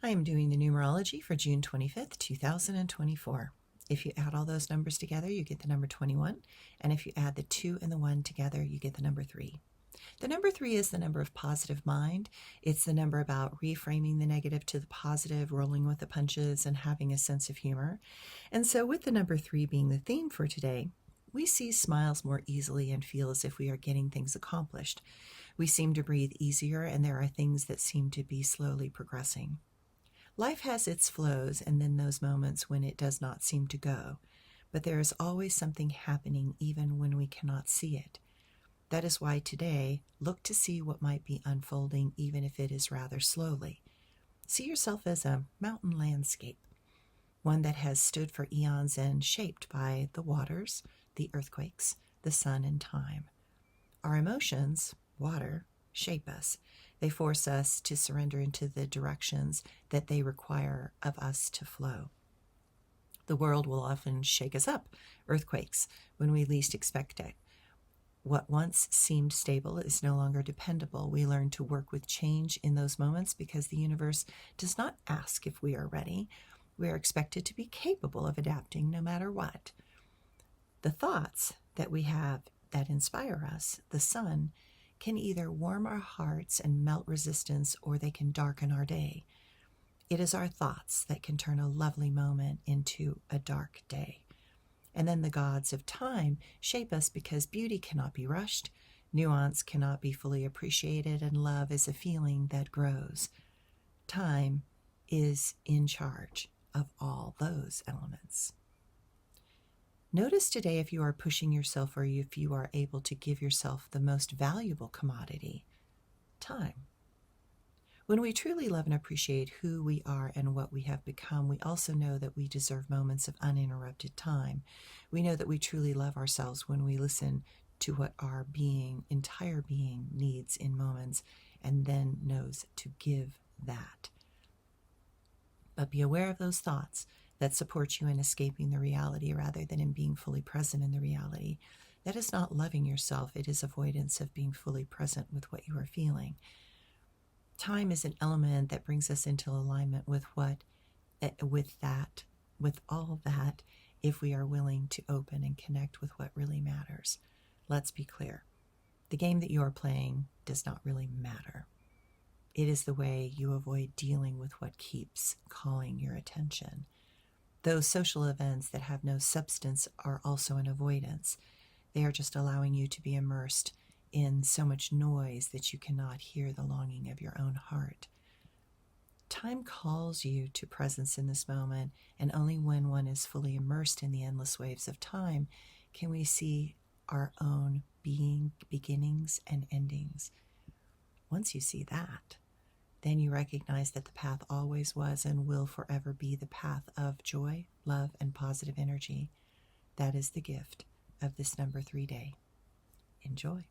I am doing the numerology for June 25th, 2024. If you add all those numbers together, you get the number 21. And if you add the 2 and the 1 together, you get the number 3. The number 3 is the number of positive mind. It's the number about reframing the negative to the positive, rolling with the punches, and having a sense of humor. And so with the number 3 being the theme for today, we see smiles more easily and feel as if we are getting things accomplished. We seem to breathe easier, and there are things that seem to be slowly progressing. Life has its flows and then those moments when it does not seem to go, but there is always something happening even when we cannot see it. That is why today, look to see what might be unfolding even if it is rather slowly. See yourself as a mountain landscape, one that has stood for eons and shaped by the waters, the earthquakes, the sun, and time. Our emotions, water, shape us. They force us to surrender into the directions that they require of us to flow. The world will often shake us up, earthquakes, when we least expect it. What once seemed stable is no longer dependable. We learn to work with change in those moments because the universe does not ask if we are ready. We are expected to be capable of adapting no matter what. The thoughts that we have that inspire us, the sun, can either warm our hearts and melt resistance, or they can darken our day. It is our thoughts that can turn a lovely moment into a dark day. And then the gods of time shape us because beauty cannot be rushed, nuance cannot be fully appreciated, and love is a feeling that grows. Time is in charge of all those elements. Notice today if you are pushing yourself or if you are able to give yourself the most valuable commodity, time. When we truly love and appreciate who we are and what we have become, we also know that we deserve moments of uninterrupted time. We know that we truly love ourselves when we listen to what our entire being needs in moments, and then knows to give that. But be aware of those thoughts that support you in escaping the reality rather than in being fully present in the reality. That is not loving yourself. It is avoidance of being fully present with what you are feeling. Time is an element that brings us into alignment with all that, if we are willing to open and connect with what really matters. Let's be clear. The game that you are playing does not really matter. It is the way you avoid dealing with what keeps calling your attention. Those social events that have no substance are also an avoidance. They are just allowing you to be immersed in so much noise that you cannot hear the longing of your own heart. Time calls you to presence in this moment, and only when one is fully immersed in the endless waves of time can we see our own being, beginnings and endings. Once you see that, then you recognize that the path always was and will forever be the path of joy, love, and positive energy. That is the gift of this number 3 day. Enjoy.